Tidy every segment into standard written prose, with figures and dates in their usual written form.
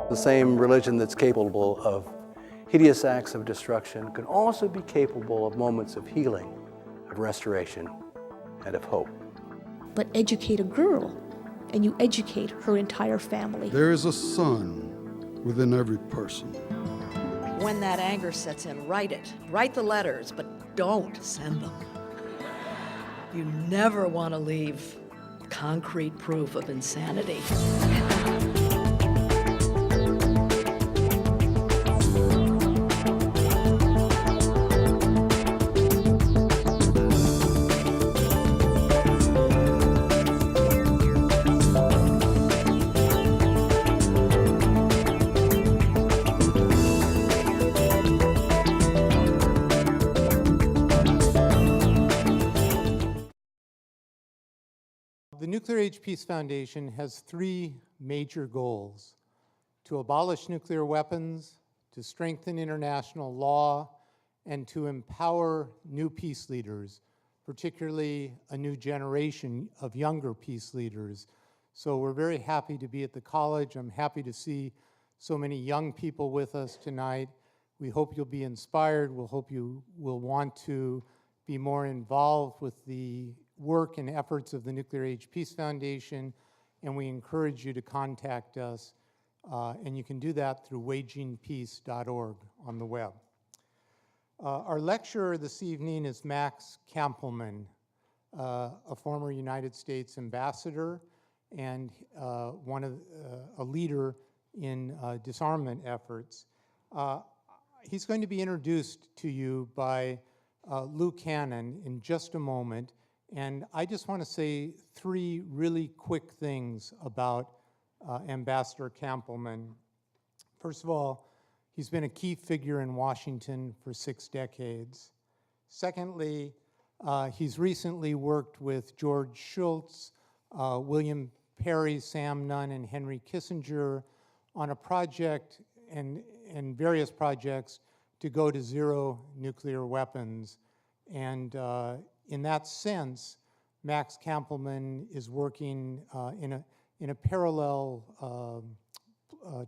The same religion that's capable of hideous acts of destruction can also be capable of moments of healing, of restoration, and of hope. But educate a girl, and you educate her entire family. There is a sun within every person. When that anger sets in, write it. Write the letters, but don't send them. You never want to leave concrete proof of insanity. The Nuclear Age Peace Foundation has three major goals: to abolish nuclear weapons, to strengthen international law, and to empower new peace leaders, particularly a new generation of younger peace leaders. So we're very happy to be at the college. I'm happy to see so many young people with us tonight. We hope you'll be inspired. We'll hope you will want to be more involved with the work and efforts of the Nuclear Age Peace Foundation, and we encourage you to contact us, and you can do that through wagingpeace.org on the web. Our lecturer this evening is Max Kampleman, a former United States ambassador and a leader in disarmament efforts. He's going to be introduced to you by Lou Cannon in just a moment. And I just want to say three really quick things about Ambassador Kampleman. First of all, he's been a key figure in Washington for 6 decades. Secondly, he's recently worked with George Shultz, William Perry, Sam Nunn, and Henry Kissinger on a project and various projects to go to zero nuclear weapons. And in that sense, Max Kampleman is working in a parallel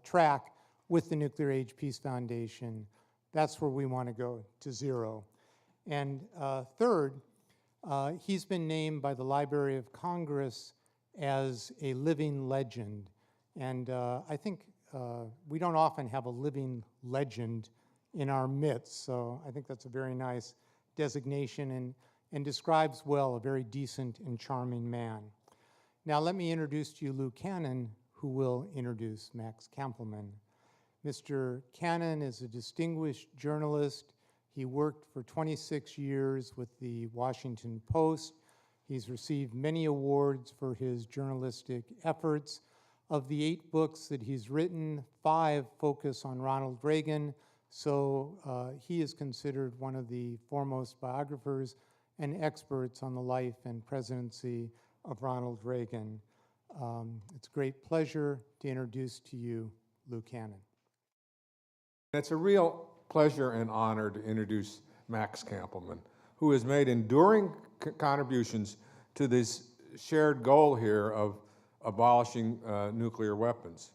track with the Nuclear Age Peace Foundation. That's where we want to go, to zero. And third, he's been named by the Library of Congress as a living legend. And I think we don't often have a living legend in our midst, so I think that's a very nice designation and describes well a very decent and charming man. Now let me introduce to you Lou Cannon, who will introduce Max Kampleman. Mr. Cannon is a distinguished journalist. He worked for 26 years with the Washington Post. He's received many awards for his journalistic efforts. Of the 8 books that he's written, 5 focus on Ronald Reagan, so he is considered one of the foremost biographers and experts on the life and presidency of Ronald Reagan. It's a great pleasure to introduce to you Lou Cannon. It's a real pleasure and honor to introduce Max Kampleman, who has made enduring contributions to this shared goal here of abolishing nuclear weapons.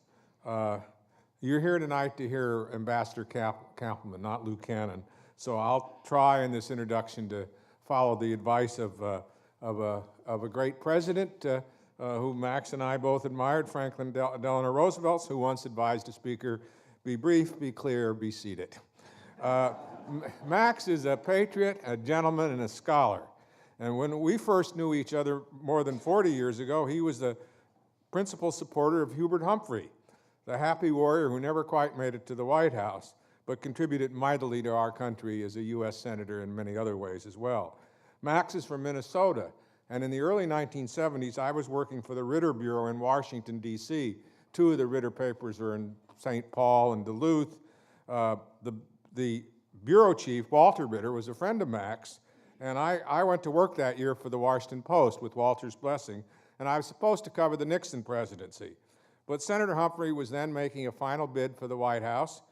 You're here tonight to hear Ambassador Kampleman, not Lou Cannon. So I'll try in this introduction to follow the advice of a great president who Max and I both admired, Franklin Delano Roosevelt, who once advised a speaker, be brief, be clear, be seated. Max is a patriot, a gentleman, and a scholar. And when we first knew each other more than 40 years ago, he was the principal supporter of Hubert Humphrey, the happy warrior who never quite made it to the White House, but contributed mightily to our country as a U.S. Senator in many other ways as well. Max is from Minnesota, and in the early 1970s, I was working for the Ritter Bureau in Washington, D.C. 2 of the Ritter papers are in St. Paul and Duluth. The bureau chief, Walter Ritter, was a friend of Max, and I went to work that year for the Washington Post with Walter's blessing, and I was supposed to cover the Nixon presidency. But Senator Humphrey was then making a final bid for the White House,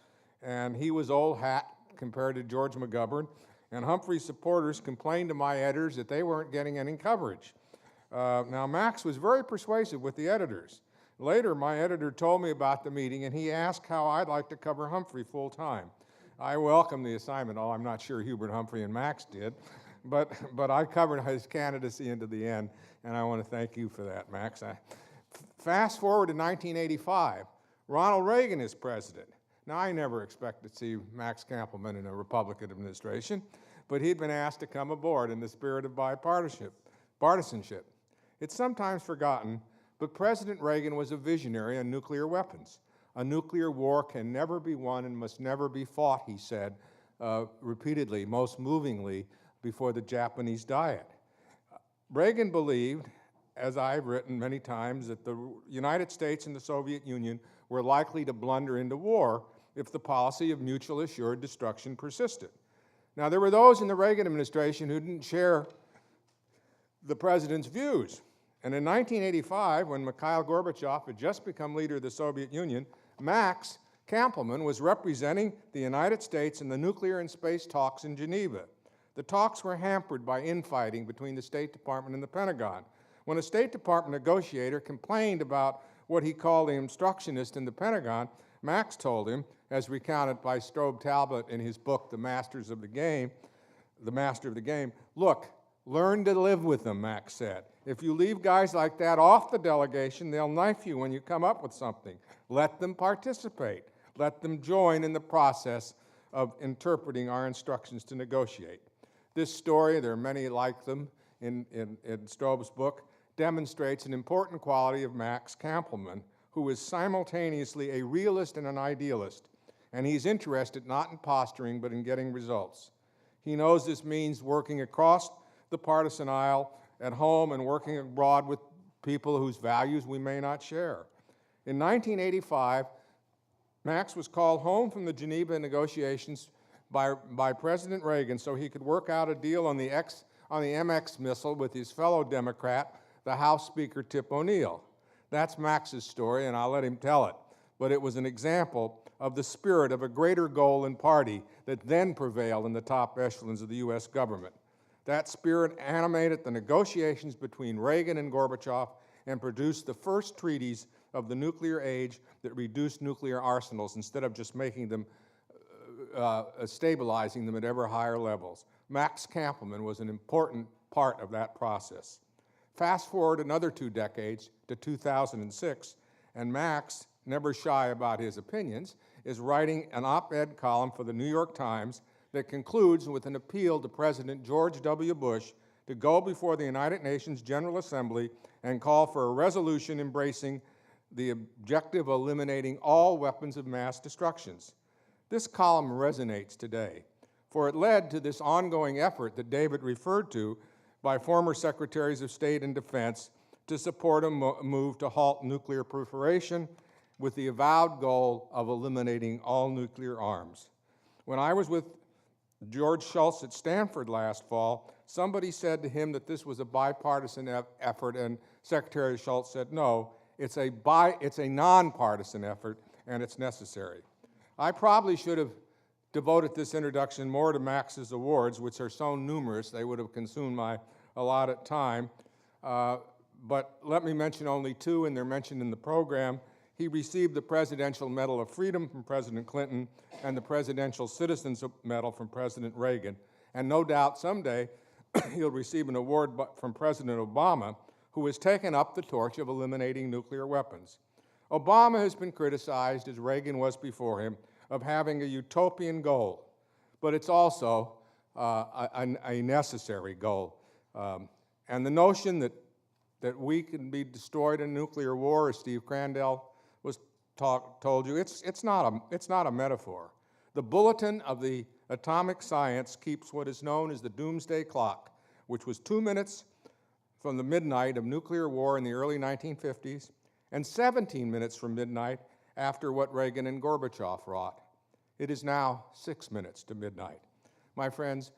and he was old hat compared to George McGovern, and Humphrey's supporters complained to my editors that they weren't getting any coverage. Now, Max was very persuasive with the editors. Later, my editor told me about the meeting, and he asked how I'd like to cover Humphrey full time. I welcomed the assignment, although I'm not sure Hubert Humphrey and Max did, but I covered his candidacy into the end, and I want to thank you for that, Max. Fast forward to 1985, Ronald Reagan is president. Now, I never expected to see Max Kampleman in a Republican administration, but he'd been asked to come aboard in the spirit of partisanship. It's sometimes forgotten, but President Reagan was a visionary on nuclear weapons. A nuclear war can never be won and must never be fought, he said repeatedly, most movingly, before the Japanese Diet. Reagan believed, as I've written many times, that the United States and the Soviet Union were likely to blunder into war if the policy of mutually assured destruction persisted. Now, there were those in the Reagan administration who didn't share the president's views. And in 1985, when Mikhail Gorbachev had just become leader of the Soviet Union, Max Kampleman was representing the United States in the nuclear and space talks in Geneva. The talks were hampered by infighting between the State Department and the Pentagon. When a State Department negotiator complained about what he called the obstructionist in the Pentagon, Max told him, as recounted by Strobe Talbot in his book, The Master of the Game, look, learn to live with them, Max said. If you leave guys like that off the delegation, they'll knife you when you come up with something. Let them participate. Let them join in the process of interpreting our instructions to negotiate. This story, there are many like them in Strobe's book, demonstrates an important quality of Max Kampleman, who is simultaneously a realist and an idealist, and he's interested not in posturing, but in getting results. He knows this means working across the partisan aisle at home and working abroad with people whose values we may not share. In 1985, Max was called home from the Geneva negotiations by President Reagan so he could work out a deal on the MX missile with his fellow Democrat, the House Speaker Tip O'Neill. That's Max's story, and I'll let him tell it. But it was an example of the spirit of a greater goal and party that then prevailed in the top echelons of the U.S. government. That spirit animated the negotiations between Reagan and Gorbachev and produced the first treaties of the nuclear age that reduced nuclear arsenals instead of just making them, stabilizing them at ever higher levels. Max Kampleman was an important part of that process. Fast forward another 2 decades to 2006, and Max, never shy about his opinions, is writing an op-ed column for the New York Times that concludes with an appeal to President George W. Bush to go before the United Nations General Assembly and call for a resolution embracing the objective of eliminating all weapons of mass destructions. This column resonates today, for it led to this ongoing effort that David referred to by former Secretaries of State and Defense to support a move to halt nuclear proliferation with the avowed goal of eliminating all nuclear arms. When I was with George Shultz at Stanford last fall, somebody said to him that this was a bipartisan effort, and Secretary Shultz said, no, it's a nonpartisan effort, and it's necessary. I probably should have devoted this introduction more to Max's awards, which are so numerous they would have consumed my allotted time, but let me mention only 2, and they're mentioned in the program. He received the Presidential Medal of Freedom from President Clinton and the Presidential Citizens Medal from President Reagan. And no doubt someday he'll receive an award from President Obama, who has taken up the torch of eliminating nuclear weapons. Obama has been criticized, as Reagan was before him, of having a utopian goal, but it's also a necessary goal. And the notion that we can be destroyed in nuclear war, as Steve Crandell told you, it's not a metaphor. The Bulletin of the Atomic Science keeps what is known as the Doomsday Clock, which was 2 minutes from the midnight of nuclear war in the early 1950s, and 17 minutes from midnight after what Reagan and Gorbachev wrought. It is now 6 minutes to midnight. My friends,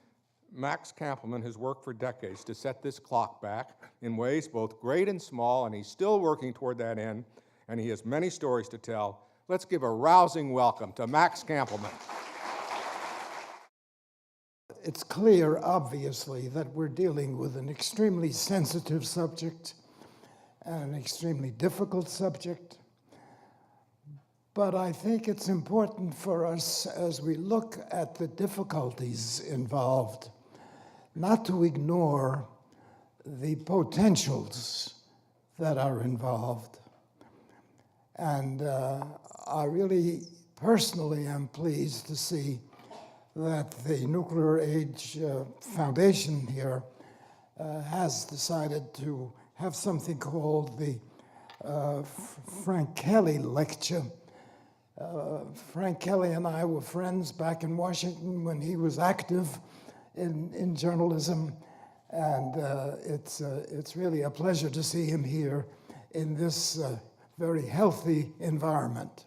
Max Kampleman has worked for decades to set this clock back in ways both great and small, and he's still working toward that end, and he has many stories to tell. Let's give a rousing welcome to Max Kampleman. It's clear, obviously, that we're dealing with an extremely sensitive subject and an extremely difficult subject. But I think it's important for us as we look at the difficulties involved, not to ignore the potentials that are involved. And I really personally am pleased to see that the Nuclear Age Foundation here has decided to have something called the Frank Kelly Lecture. Frank Kelly and I were friends back in Washington when he was active in journalism, and it's really a pleasure to see him here in this very healthy environment.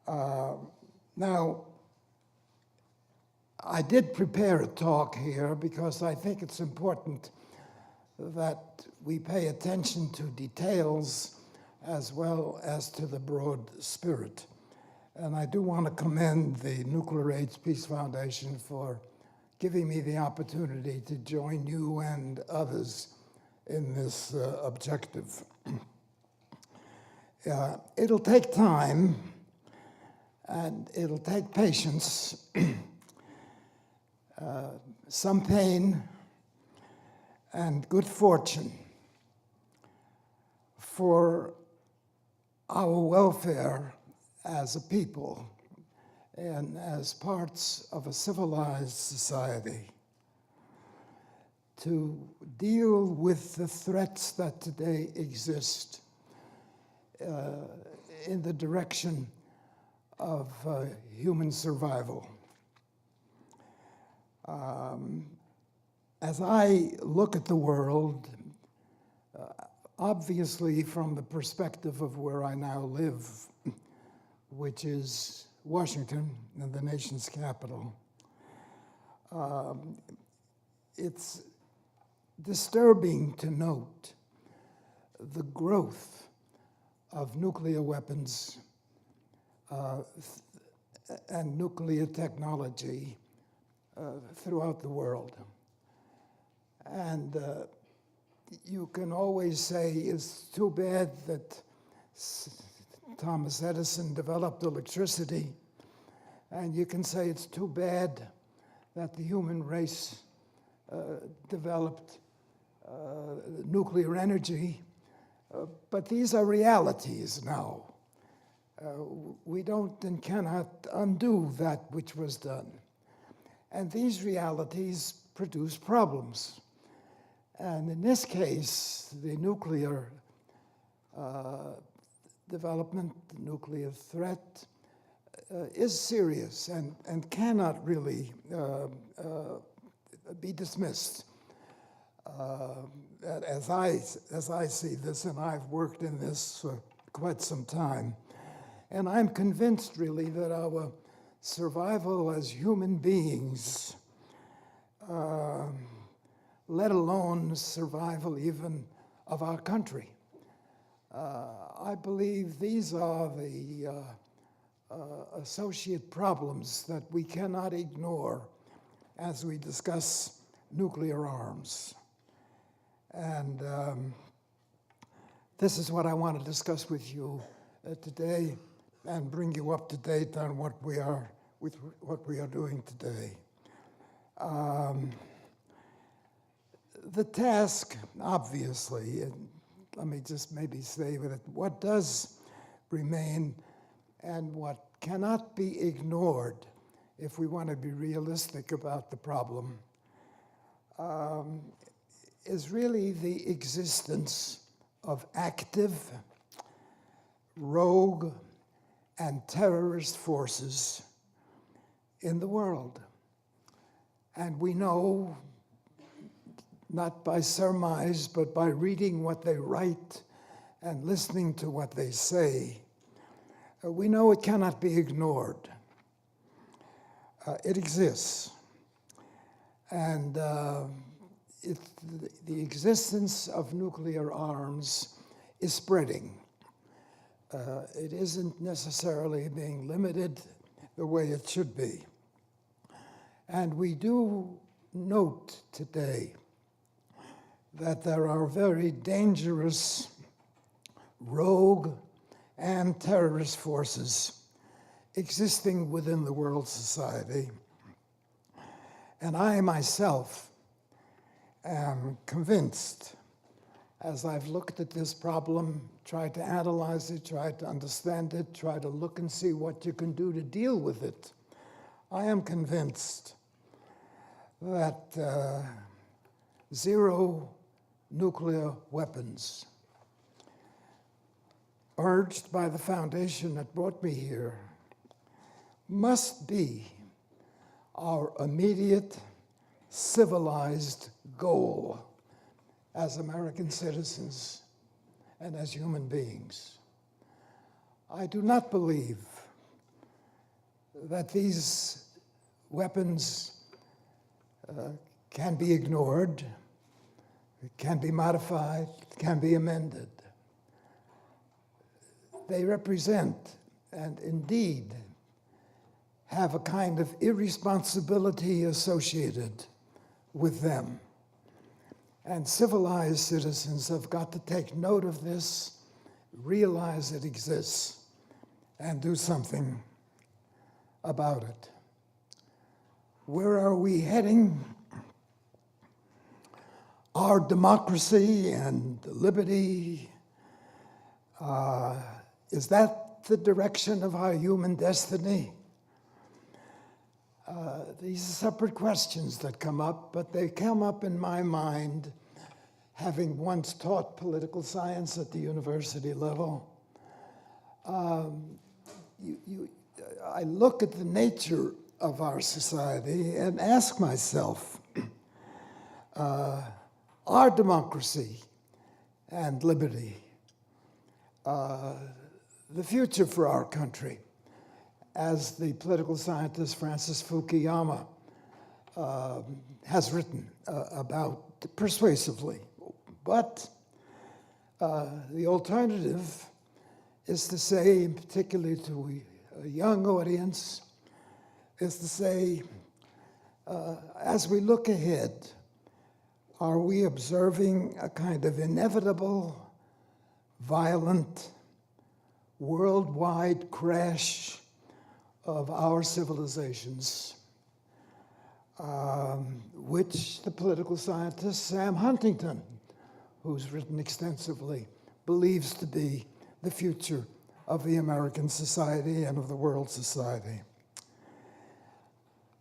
Now, I did prepare a talk here because I think it's important that we pay attention to details as well as to the broad spirit. And I do want to commend the Nuclear Age Peace Foundation for giving me the opportunity to join you and others in this objective. It'll take time, and it'll take patience, some pain, and good fortune for our welfare as a people and as parts of a civilized society to deal with the threats that today exist in the direction of human survival. As I look at the world, obviously from the perspective of where I now live, which is Washington, and the nation's capital, it's disturbing to note the growth of nuclear weapons and nuclear technology throughout the world. And you can always say it's too bad that Thomas Edison developed electricity, and you can say it's too bad that the human race developed nuclear energy, but these are realities now. We don't and cannot undo that which was done. And these realities produce problems. And in this case, the nuclear development, the nuclear threat, is serious and cannot really be dismissed. As I see this, and I've worked in this for quite some time, and I'm convinced really that our survival as human beings, let alone survival even of our country, I believe these are the associate problems that we cannot ignore as we discuss nuclear arms. And this is what I want to discuss with you today and bring you up to date on what we are doing today. The task, obviously, and let me just maybe say with it, what does remain and what cannot be ignored if we want to be realistic about the problem, is really the existence of active, rogue, and terrorist forces in the world. And we know, not by surmise, but by reading what they write and listening to what they say, we know it cannot be ignored. It exists. And the existence of nuclear arms is spreading. It isn't necessarily being limited the way it should be. And we do note today that there are very dangerous, rogue, and and terrorist forces existing within the world society. And I myself am convinced, as I've looked at this problem, tried to analyze it, tried to understand it, tried to look and see what you can do to deal with it, I am convinced that zero nuclear weapons, urged by the foundation that brought me here, must be our immediate civilized goal as American citizens and as human beings. I do not believe that these weapons can be ignored, can be modified, can be amended. They represent, and indeed have a kind of irresponsibility associated with them. And civilized citizens have got to take note of this, realize it exists, and do something about it. Where are we heading? Our democracy and liberty, is that the direction of our human destiny? These are separate questions that come up, but they come up in my mind, having once taught political science at the university level. I look at the nature of our society and ask myself, our democracy and liberty, the future for our country, as the political scientist Francis Fukuyama has written about persuasively. But the alternative is to say, particularly to a young audience, is to say, as we look ahead, are we observing a kind of inevitable, violent, worldwide crash of our civilizations, which the political scientist Sam Huntington, who's written extensively, believes to be the future of the American society and of the world society.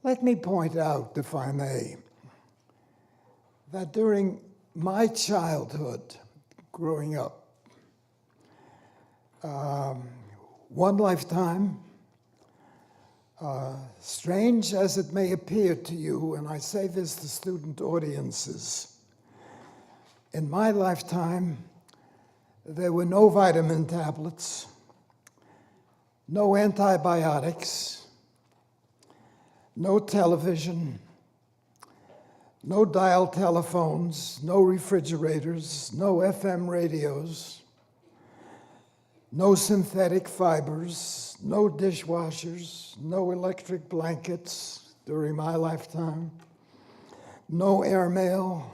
Let me point out, if I may, that during my childhood, growing up, one lifetime, strange as it may appear to you, and I say this to student audiences, in my lifetime, there were no vitamin tablets, no antibiotics, no television, no dial telephones, no refrigerators, no FM radios, no synthetic fibers, no dishwashers, no electric blankets during my lifetime, no airmail,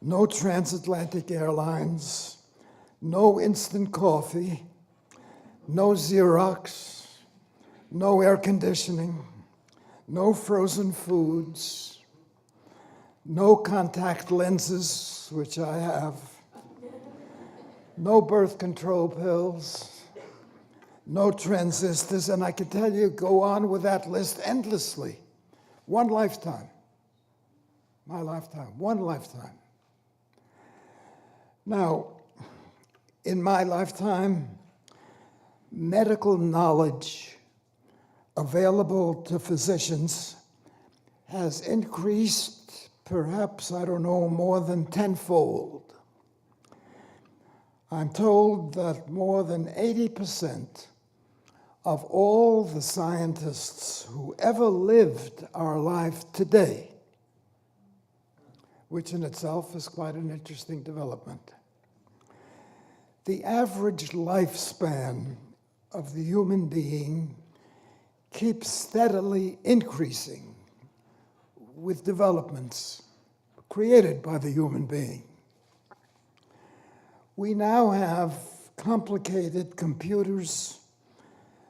no transatlantic airlines, no instant coffee, no Xerox, no air conditioning, no frozen foods, no contact lenses, which I have, no birth control pills, no transistors, and I can tell you, go on with that list endlessly. One lifetime. My lifetime, one lifetime. Now, in my lifetime, medical knowledge available to physicians has increased perhaps, I don't know, more than tenfold. I'm told that more than 80% of all the scientists who ever lived our life today, which in itself is quite an interesting development. The average lifespan of the human being keeps steadily increasing with developments created by the human being. We now have complicated computers,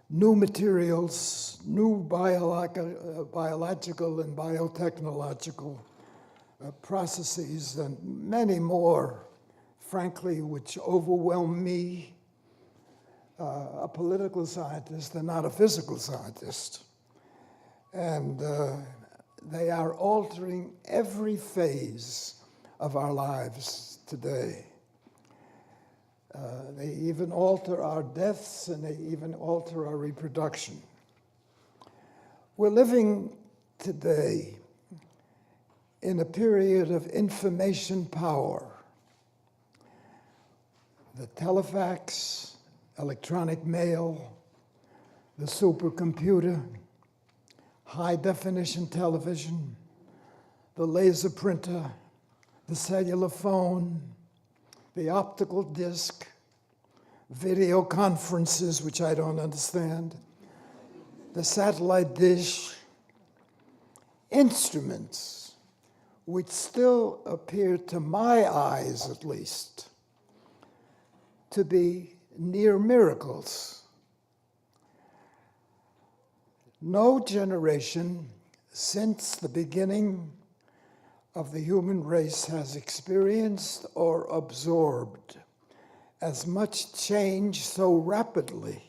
new materials, new biological and biotechnological processes, and many more, frankly, which overwhelm me, a political scientist and not a physical scientist. And they are altering every phase of our lives today. They even alter our deaths, and they even alter our reproduction. We're living today in a period of information power. The telefax, electronic mail, the supercomputer, high-definition television, the laser printer, the cellular phone, the optical disc, video conferences, which I don't understand, the satellite dish, instruments which still appear, to my eyes at least, to be near miracles. No generation since the beginning of the human race has experienced or absorbed as much change so rapidly.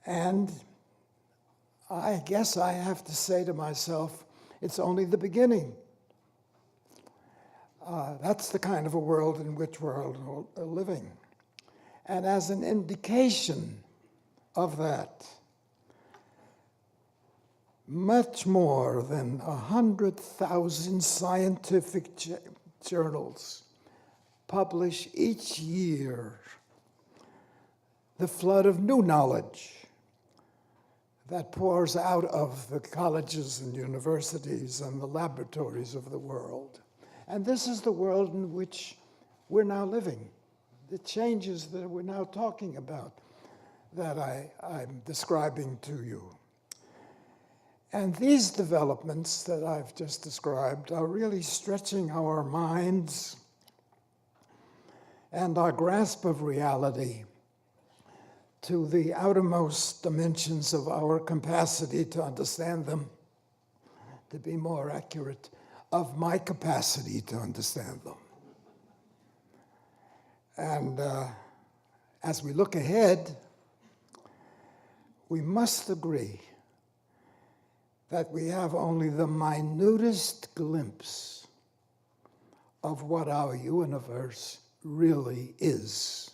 And I guess I have to say to myself, it's only the beginning. That's the kind of a world in which we're living. And as an indication of that, much more than 100,000 scientific journals publish each year the flood of new knowledge that pours out of the colleges and universities and the laboratories of the world. And this is the world in which we're now living. The changes that we're now talking about, that I'm describing to you. And these developments that I've just described are really stretching our minds and our grasp of reality to the outermost dimensions of our capacity to understand them, to be more accurate, of my capacity to understand them. And as we look ahead, we must agree that we have only the minutest glimpse of what our universe really is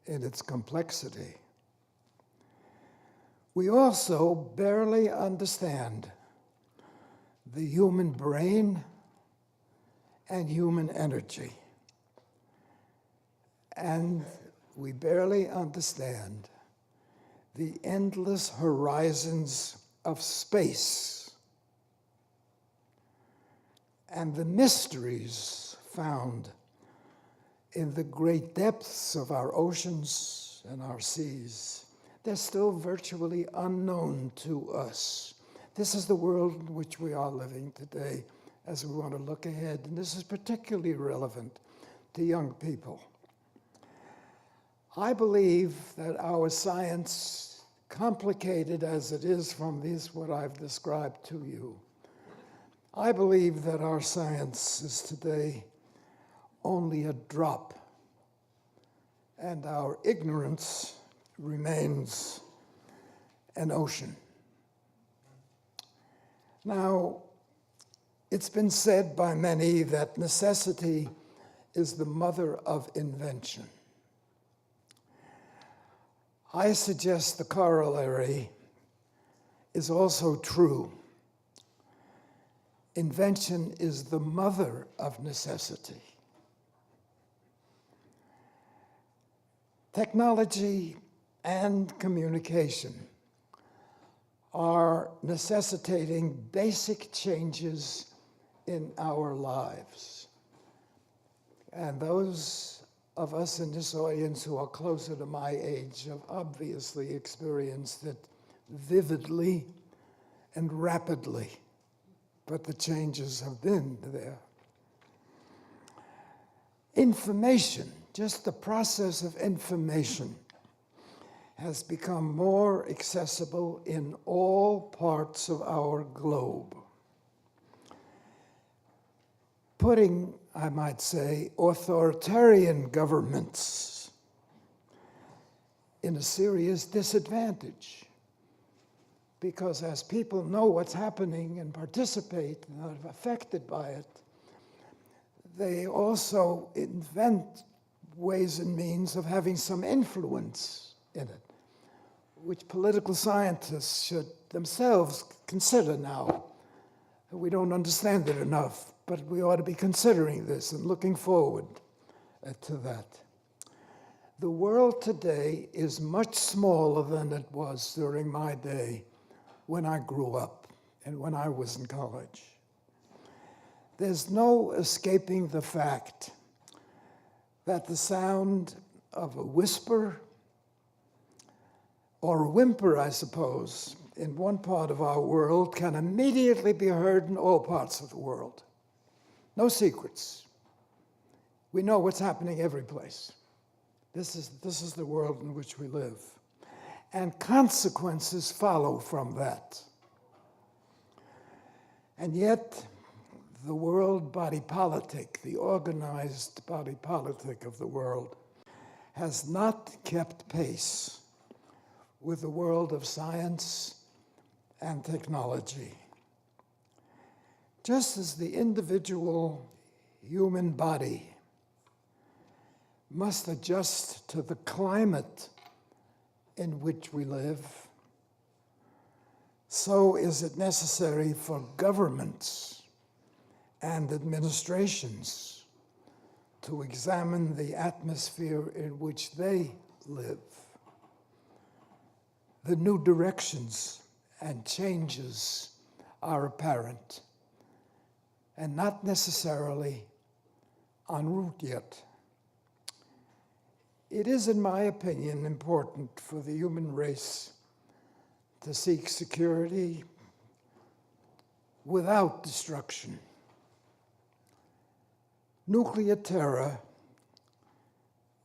in its complexity. We also barely understand the human brain and human energy. And we barely understand the endless horizons of space and the mysteries found in the great depths of our oceans and our seas. They're still virtually unknown to us. This is the world in which we are living today as we want to look ahead, and this is particularly relevant to young people. I believe that our science, complicated as it is from what I've described to you, I believe that our science is today only a drop, and our ignorance remains an ocean. Now, it's been said by many that necessity is the mother of invention. I suggest the corollary is also true. Invention is the mother of necessity. Technology and communication are necessitating basic changes in our lives. And those of us in this audience who are closer to my age have obviously experienced it vividly and rapidly, but the changes have been there. Information, just the process of information has become more accessible in all parts of our globe, putting, I might say, authoritarian governments in a serious disadvantage. Because as people know what's happening and participate and are affected by it, they also invent ways and means of having some influence in it, which political scientists should themselves consider now. We don't understand it enough, but we ought to be considering this and looking forward to that. The world today is much smaller than it was during my day when I grew up and when I was in college. There's no escaping the fact that the sound of a whisper or a whimper, I suppose, in one part of our world can immediately be heard in all parts of the world. No secrets. We know what's happening every place. This is the world in which we live. And consequences follow from that. And yet, the world body politic, the organized body politic of the world, has not kept pace with the world of science and technology. Just as the individual human body must adjust to the climate in which we live, so is it necessary for governments and administrations to examine the atmosphere in which they live. The new directions and changes are apparent and not necessarily en route yet. It is, in my opinion, important for the human race to seek security without destruction. Nuclear terror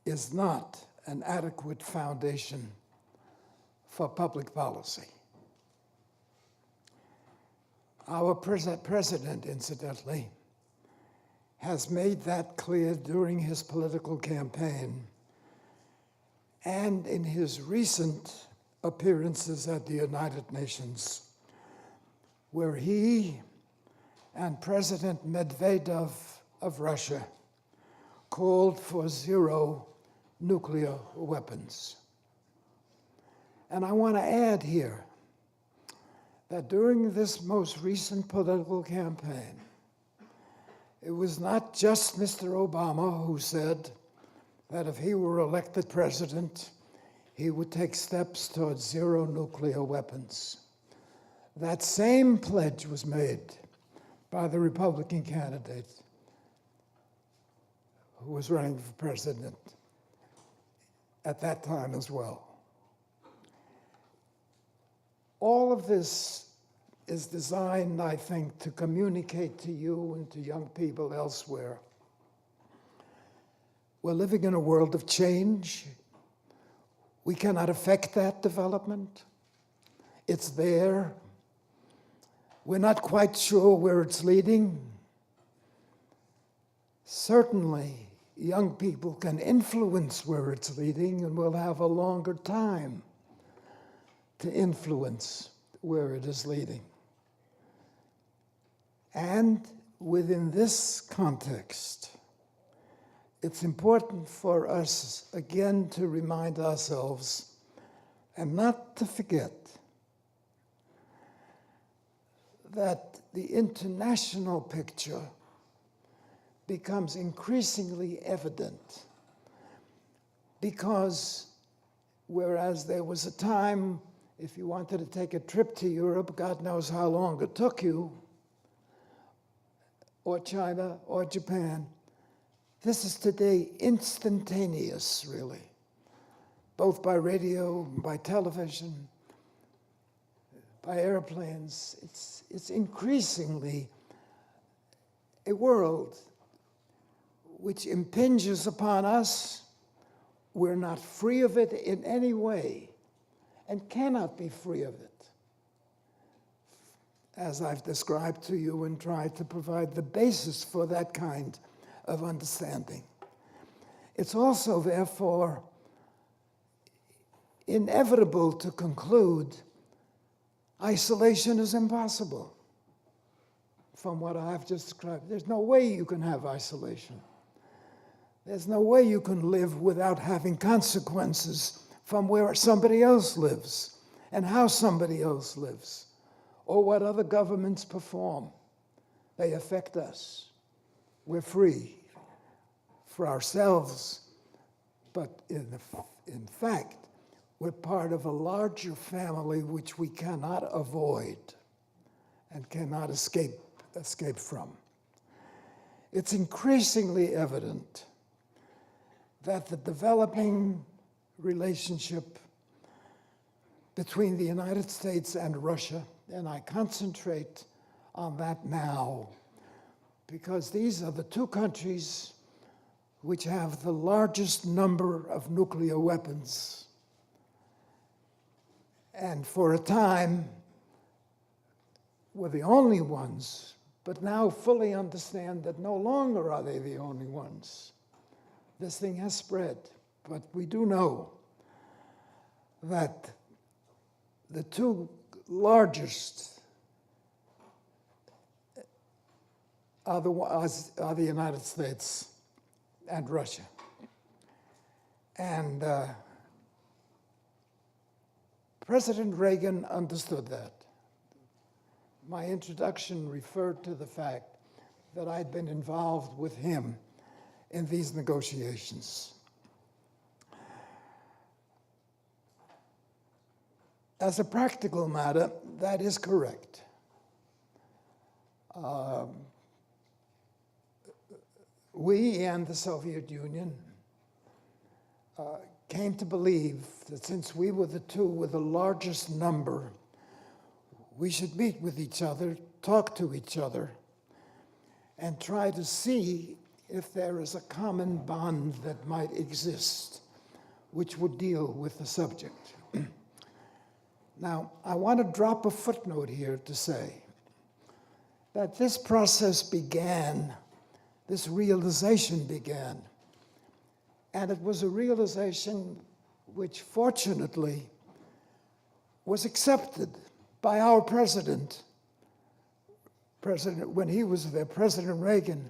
is not an adequate foundation for public policy. Our president, incidentally, has made that clear during his political campaign and in his recent appearances at the United Nations, where he and President Medvedev of Russia called for zero nuclear weapons. And I want to add here that during this most recent political campaign, it was not just Mr. Obama who said that if he were elected president, he would take steps towards zero nuclear weapons. That same pledge was made by the Republican candidate who was running for president at that time as well. All of this is designed, I think, to communicate to you and to young people elsewhere. We're living in a world of change. We cannot affect that development. It's there. We're not quite sure where it's leading. Certainly, young people can influence where it's leading, and we'll have a longer time to influence where it is leading. And within this context, it's important for us, again, to remind ourselves and not to forget that the international picture becomes increasingly evident, because whereas there was a time, if you wanted to take a trip to Europe, God knows how long it took you, or China, or Japan, this is today instantaneous, really, both by radio, by television, by airplanes. It's increasingly a world which impinges upon us we're not free of it in any way and cannot be free of it, as I've described to you and tried to provide the basis for that kind of understanding. It's also, therefore, inevitable to conclude isolation is impossible from what I've just described. There's no way you can have isolation. There's no way you can live without having consequences from where somebody else lives and how somebody else lives or what other governments perform. They affect us. We're free for ourselves, but in fact, we're part of a larger family which we cannot avoid and cannot escape from. It's increasingly evident that the developing relationship between the United States and Russia, and I concentrate on that now, because these are the two countries which have the largest number of nuclear weapons, and for a time were the only ones, but now fully understand that no longer are they the only ones. This thing has spread, but we do know that the two largest are the United States and Russia. And President Reagan understood that. My introduction referred to the fact that I'd been involved with him in these negotiations. As a practical matter, that is correct. We and the Soviet Union came to believe that since we were the two with the largest number, we should meet with each other, talk to each other, and try to see if there is a common bond that might exist, which would deal with the subject. Now, I want to drop a footnote here to say that this process began, this realization began, and it was a realization which fortunately was accepted by our president when he was there, President Reagan,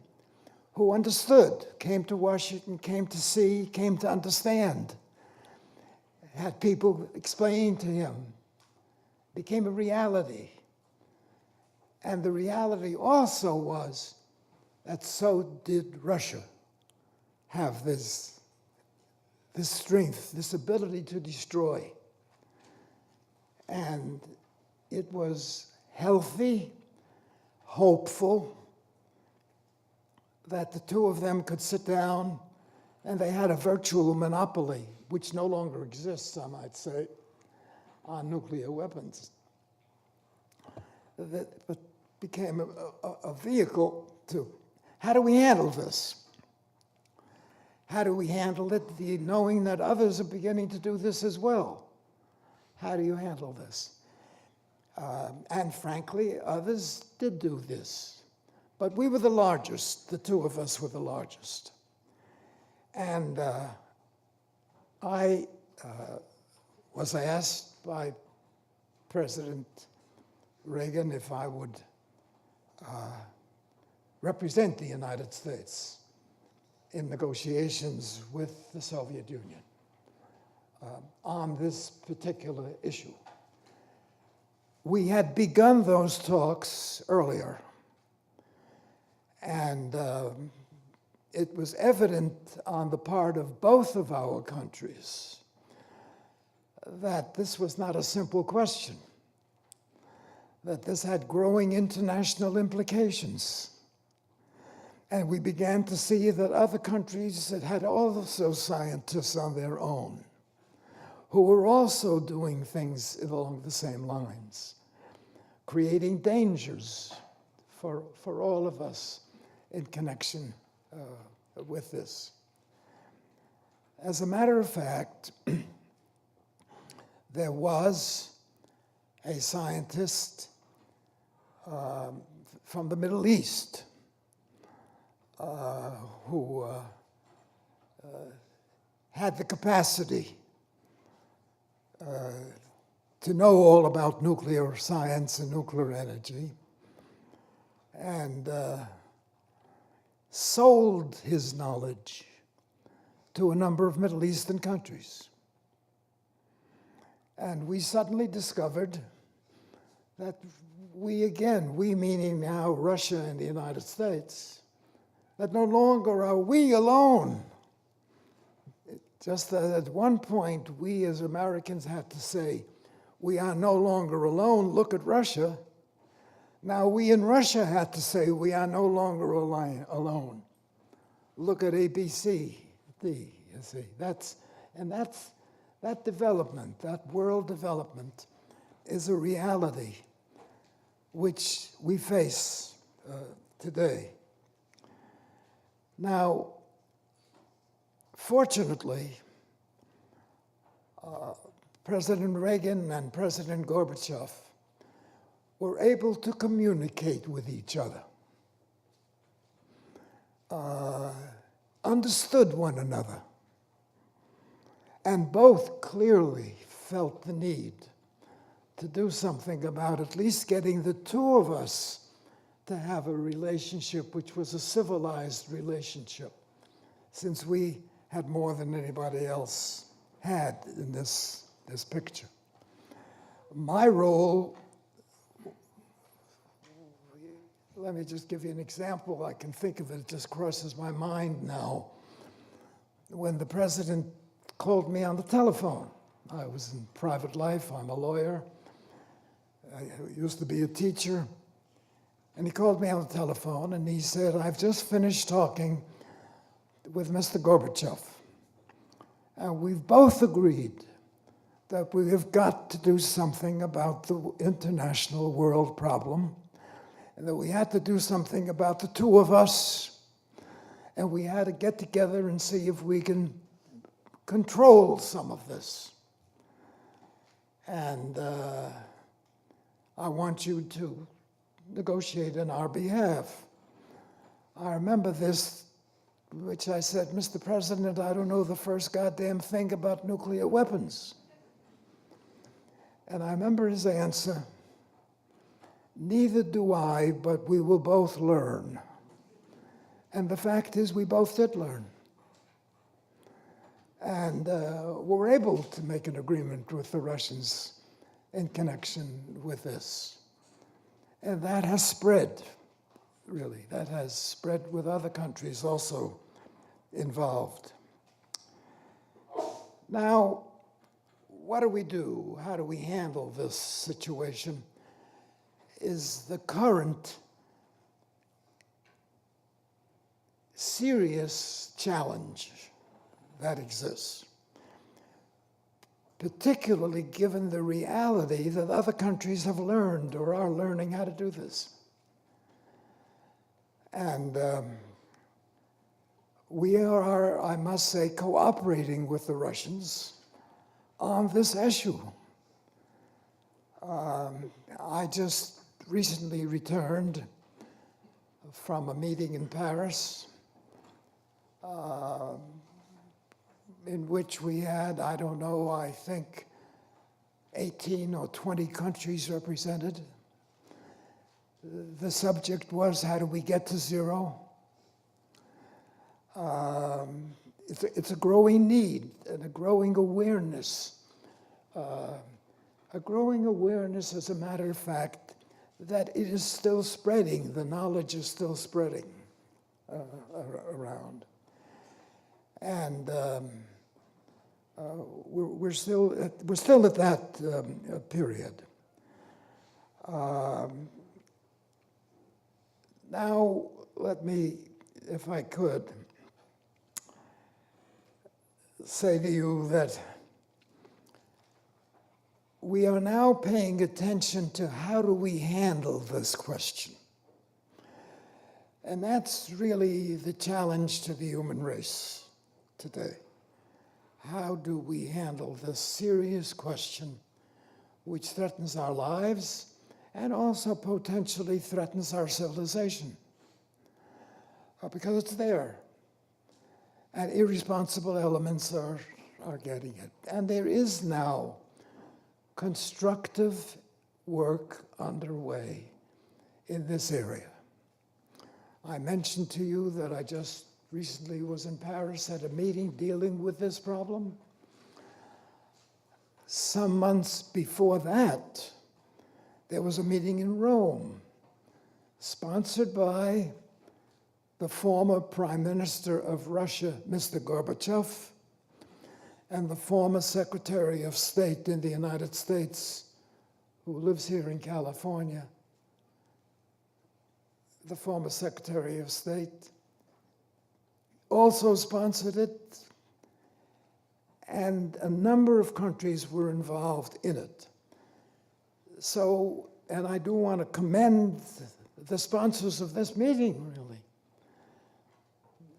who understood, came to Washington, came to see, came to understand, had people explain to him, became a reality. And the reality also was that so did Russia have this strength, this ability to destroy. And it was healthy, hopeful, that the two of them could sit down, and they had a virtual monopoly, which no longer exists, I might say, on nuclear weapons. That became a vehicle to, how do we handle this? How do we handle it, knowing that others are beginning to do this as well? How do you handle this? And frankly, others did do this. But we were the largest, the two of us were the largest. And I was asked by President Reagan if I would represent the United States in negotiations with the Soviet Union on this particular issue. We had begun those talks earlier, and it was evident on the part of both of our countries that this was not a simple question, that this had growing international implications. And we began to see that other countries that had also scientists on their own, who were also doing things along the same lines, creating dangers for all of us in connection with this. As a matter of fact, there was a scientist from the Middle East who had the capacity to know all about nuclear science and nuclear energy, and sold his knowledge to a number of Middle Eastern countries. And we suddenly discovered that we meaning now Russia and the United States, that no longer are we alone. Just that at one point, we as Americans had to say, we are no longer alone, look at Russia. Now we in Russia had to say, we are no longer alone. Look at ABC, you see. That development, that world development, is a reality which we face today. Now, fortunately, President Reagan and President Gorbachev were able to communicate with each other, understood one another, and both clearly felt the need to do something about at least getting the two of us to have a relationship which was a civilized relationship, since we had more than anybody else had in this picture. My role, let me just give you an example. I can think of it, it just crosses my mind now. When the president called me on the telephone, I was in private life, I'm a lawyer, I used to be a teacher, and he called me on the telephone and he said, I've just finished talking with Mr. Gorbachev, and we've both agreed that we have got to do something about the international world problem, and that we had to do something about the two of us, and we had to get together and see if we can control some of this. And I want you to negotiate on our behalf. I remember this, which I said, Mr. President, I don't know the first goddamn thing about nuclear weapons. And I remember his answer, neither do I, but we will both learn. And the fact is, we both did learn. And were able to make an agreement with the Russians in connection with this. And that has spread, really. That has spread with other countries also involved. Now, what do we do? How do we handle this situation? Is the current serious challenge that exists, particularly given the reality that other countries have learned or are learning how to do this. And we are, I must say, cooperating with the Russians on this issue. I just recently returned from a meeting in Paris in which we had, I don't know, I think 18 or 20 countries represented. The subject was, how do we get to zero? It's a growing need and a growing awareness. A growing awareness, as a matter of fact, that it is still spreading, the knowledge is still spreading around. And we're still at that period. Now, let me, if I could, say to you that we are now paying attention to how do we handle this question. And that's really the challenge to the human race today. how do we handle this serious question which threatens our lives and also potentially threatens our civilization? Because it's there. And irresponsible elements are getting it. And there is now constructive work underway in this area. I mentioned to you that I just recently was in Paris at a meeting dealing with this problem. Some months before that, there was a meeting in Rome, sponsored by the former Prime Minister of Russia, Mr. Gorbachev, and the former Secretary of State in the United States, who lives here in California, the former Secretary of State, also sponsored it, and a number of countries were involved in it. So, and I do want to commend the sponsors of this meeting, really,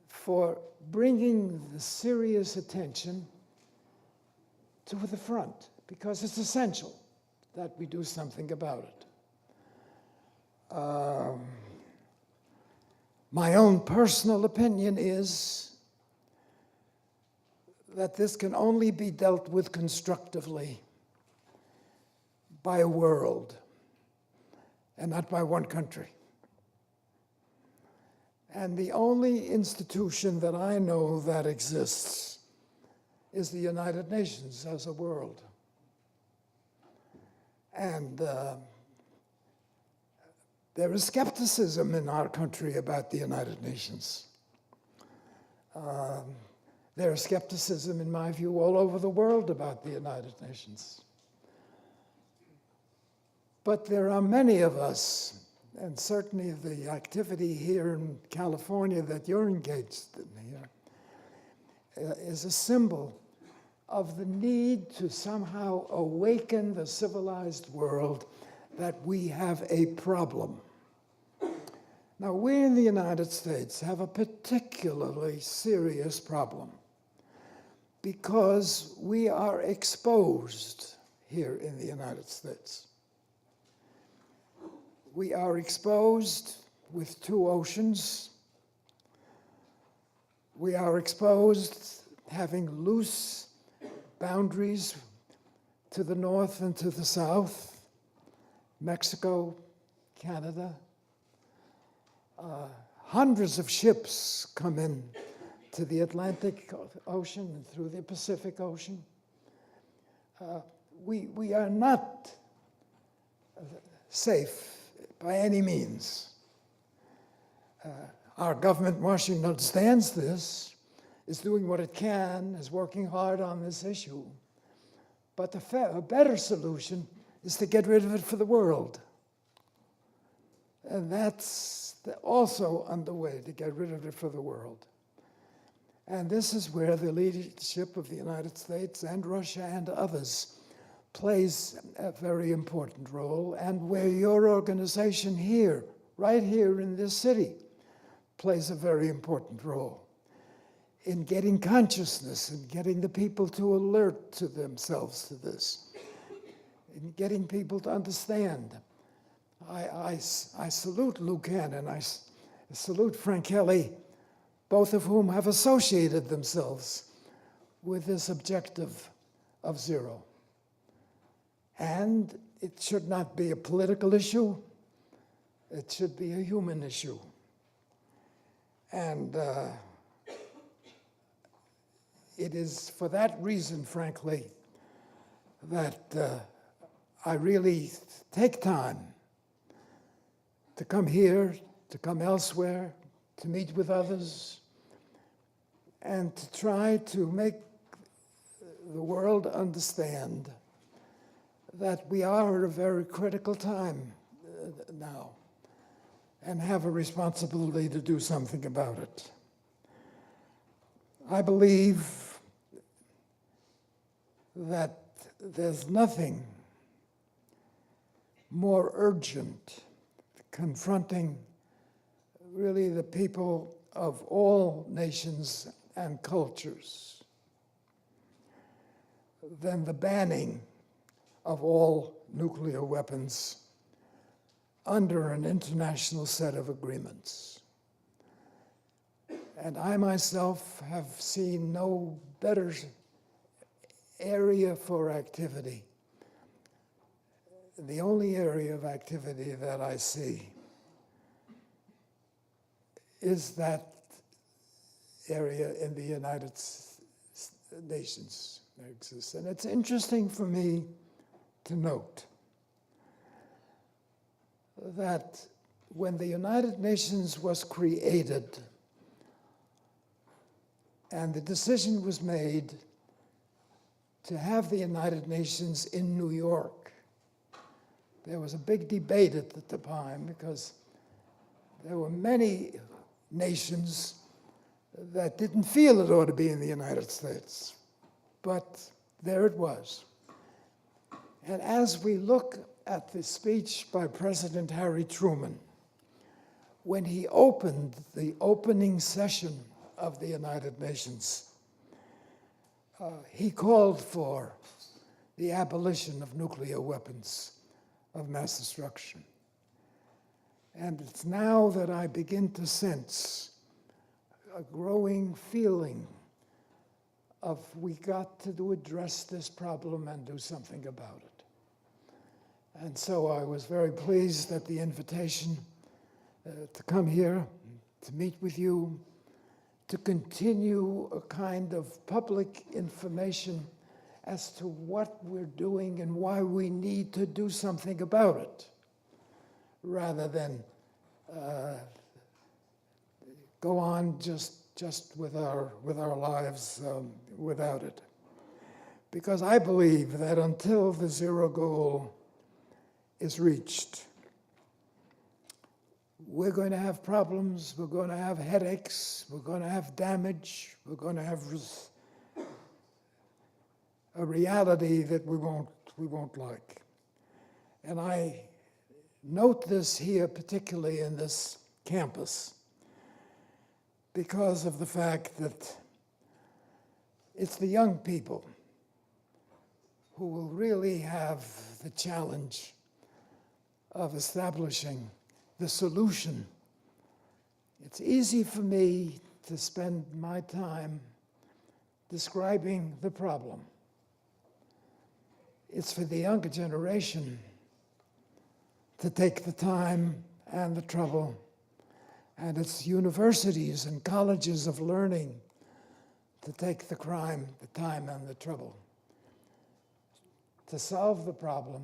for bringing the serious attention to the front, because it's essential that we do something about it. My own personal opinion is that this can only be dealt with constructively by a world and not by one country. And the only institution that I know that exists is the United Nations as a world. And there is skepticism in our country about the United Nations. There is skepticism, in my view, all over the world about the United Nations. But there are many of us, and certainly the activity here in California that you're engaged in here, is a symbol of the need to somehow awaken the civilized world that we have a problem. Now, we in the United States have a particularly serious problem because we are exposed here in the United States. We are exposed with two oceans. We are exposed having loose boundaries to the north and to the south, Mexico, Canada. Hundreds of ships come in to the Atlantic Ocean and through the Pacific Ocean. We are not safe by any means. Our government in Washington understands this, is doing what it can, is working hard on this issue. But a better solution is to get rid of it for the world. And that's also underway, to get rid of it for the world. And this is where the leadership of the United States and Russia and others plays a very important role, and where your organization here, right here in this city, plays a very important role in getting consciousness and getting the people to alert to themselves to this, in getting people to understand. I salute Lou Cannon, I salute Frank Kelly, both of whom have associated themselves with this objective of zero. And it should not be a political issue, it should be a human issue. And it is for that reason, frankly, that I really take time to come here, to come elsewhere, to meet with others, and to try to make the world understand that we are at a very critical time now and have a responsibility to do something about it. I believe that there's nothing more urgent confronting really the people of all nations and cultures than the banning of all nuclear weapons under an international set of agreements. And I myself have seen no better area for activity. The only area of activity that I see is that area in the United Nations that exists. And it's interesting for me to note that when the United Nations was created and the decision was made to have the United Nations in New York, there was a big debate at the time because there were many nations that didn't feel it ought to be in the United States. But there it was. And as we look at the speech by President Harry Truman, when he opened the opening session of the United Nations, he called for the abolition of nuclear weapons of mass destruction. And it's now that I begin to sense a growing feeling of we got to address this problem and do something about it. And so I was very pleased that the invitation to come here, to meet with you, to continue a kind of public information as to what we're doing and why we need to do something about it, rather than go on just with our lives without it. Because I believe that until the zero goal is reached, we're going to have problems, we're going to have headaches, we're going to have damage, we're going to have a reality that we won't like. And I note this here, particularly in this campus, because of the fact that it's the young people who will really have the challenge of establishing the solution. It's easy for me to spend my time describing the problem. It's for the younger generation to take the time and the trouble, and it's universities and colleges of learning to take the time and the trouble to solve the problem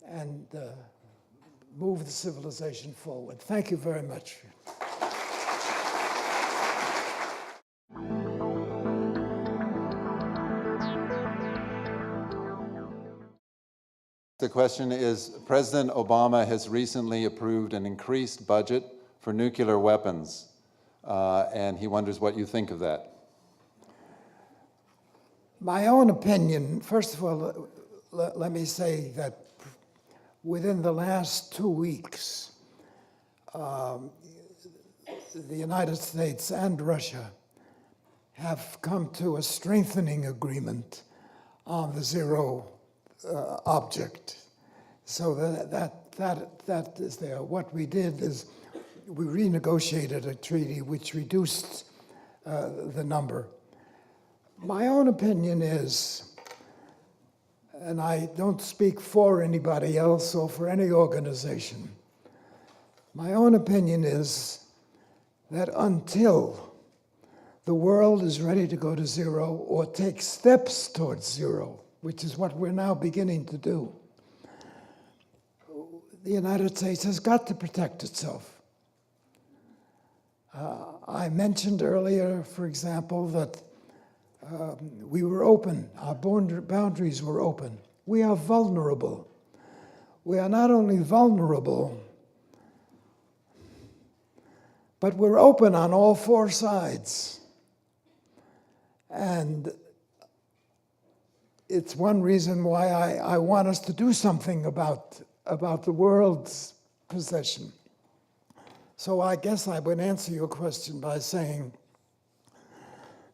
and move the civilization forward. Thank you very much. The question is, President Obama has recently approved an increased budget for nuclear weapons, and he wonders what you think of that. My own opinion, first of all, let me say that within the last 2 weeks, the United States and Russia have come to a strengthening agreement on the zero object. So that is there. What we did is we renegotiated a treaty which reduced the number. My own opinion is, and I don't speak for anybody else or for any organization, my own opinion is that until the world is ready to go to zero or take steps towards zero, which is what we're now beginning to do, the United States has got to protect itself. I mentioned earlier, for example, that we were open, our boundaries were open. We are vulnerable. We are not only vulnerable, but we're open on all four sides. And it's one reason why I want us to do something about the world's possession. So I guess I would answer your question by saying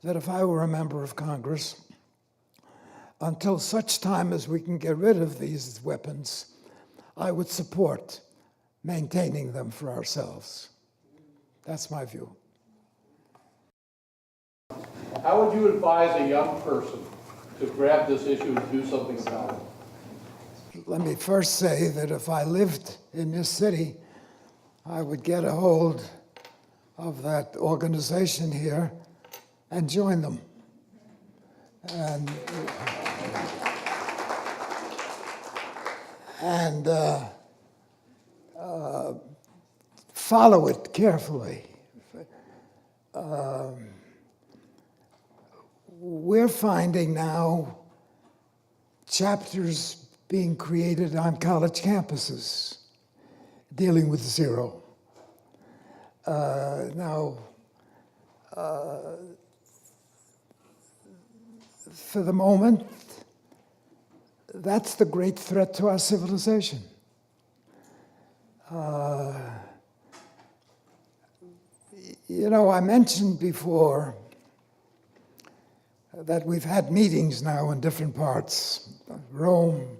that if I were a member of Congress, until such time as we can get rid of these weapons, I would support maintaining them for ourselves. That's my view. How would you advise a young person to grab this issue and do something about it? Let me first say that if I lived in this city, I would get a hold of that organization here and join them. And follow it carefully. We're finding now chapters being created on college campuses dealing with zero. For the moment, that's the great threat to our civilization. You know, I mentioned before that we've had meetings now in different parts. Rome,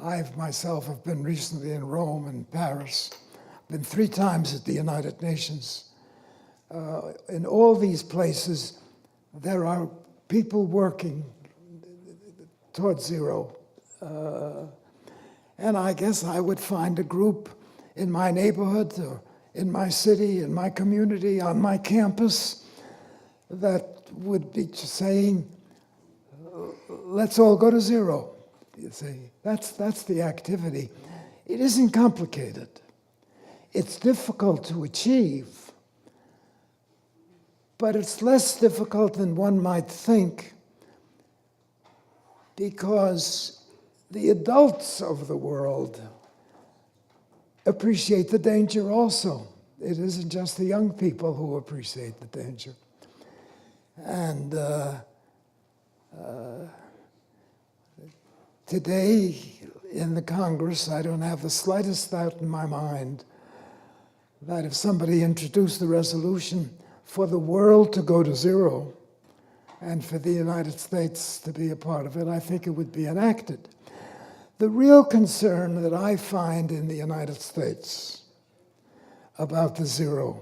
I myself have been recently in Rome and Paris. I've been 3 times at the United Nations. In all these places, there are people working towards zero. And I guess I would find a group in my neighborhood or in my city, in my community, on my campus, that would be saying, let's all go to zero. You see, that's the activity. It isn't complicated. It's difficult to achieve, but it's less difficult than one might think, because the adults of the world appreciate the danger also. It isn't just the young people who appreciate the danger. And today in the Congress, I don't have the slightest doubt in my mind that if somebody introduced the resolution for the world to go to zero and for the United States to be a part of it, I think it would be enacted. The real concern that I find in the United States about the zero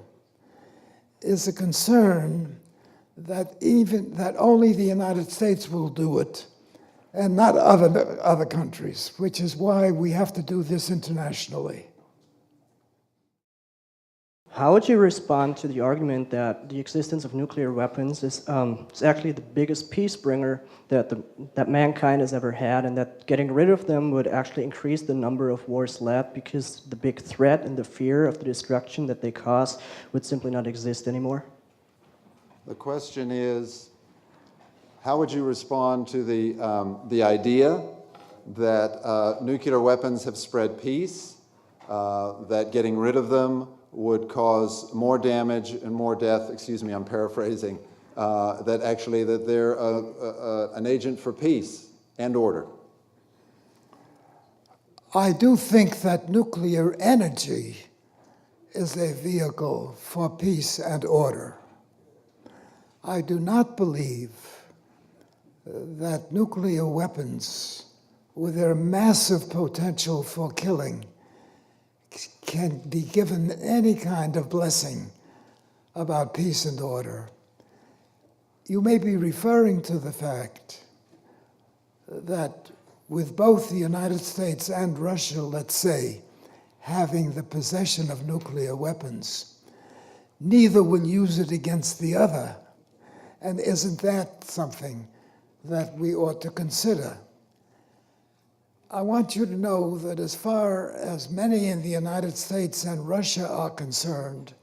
is a concern that only the United States will do it and not other countries, which is why we have to do this internationally. How would you respond to the argument that the existence of nuclear weapons is actually the biggest peace bringer that mankind has ever had, and that getting rid of them would actually increase the number of wars led, because the big threat and the fear of the destruction that they cause would simply not exist anymore? The question is, how would you respond to the idea that nuclear weapons have spread peace, that getting rid of them would cause more damage and more death, excuse me, I'm paraphrasing, that they're an agent for peace and order? I do think that nuclear energy is a vehicle for peace and order. I do not believe that nuclear weapons, with their massive potential for killing, can be given any kind of blessing about peace and order. You may be referring to the fact that with both the United States and Russia, let's say, having the possession of nuclear weapons, neither will use it against the other. And isn't that something that we ought to consider? I want you to know that as far as many in the United States and Russia are concerned,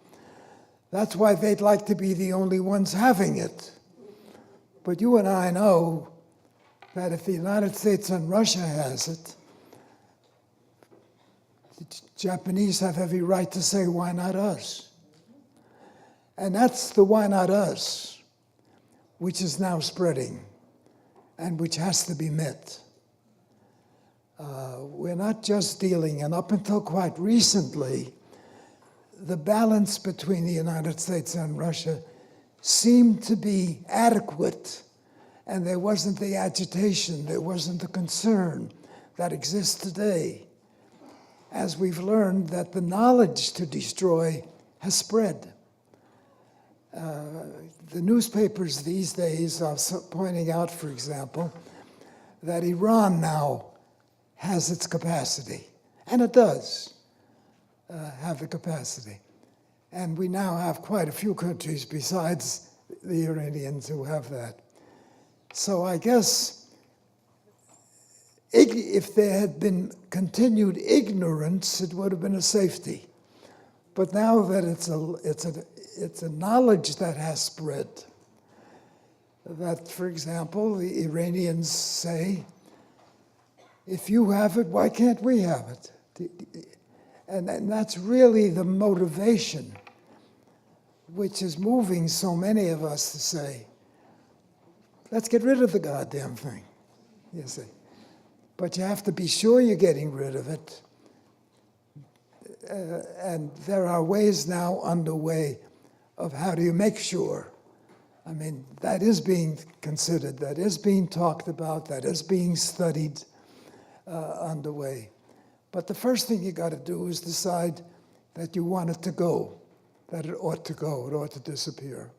that's why they'd like to be the only ones having it. But you and I know that if the United States and Russia has it, the Japanese have every right to say, why not us? And that's the why not us, which is now spreading and which has to be met. We're not just dealing, and up until quite recently, the balance between the United States and Russia seemed to be adequate and there wasn't the agitation, there wasn't the concern that exists today, as we've learned that the knowledge to destroy has spread. The newspapers these days are pointing out, for example, that Iran now has its capacity, and it does have the capacity. And we now have quite a few countries besides the Iranians who have that. So I guess if there had been continued ignorance, it would have been a safety. But now that it's a knowledge that has spread, that, for example, the Iranians say, if you have it, why can't we have it? And that's really the motivation which is moving so many of us to say, let's get rid of the goddamn thing, you see. But you have to be sure you're getting rid of it. And there are ways now underway of how do you make sure. I mean, that is being considered, that is being talked about, that is being studied underway. But the first thing you got to do is decide that you want it to go, that it ought to go, it ought to disappear.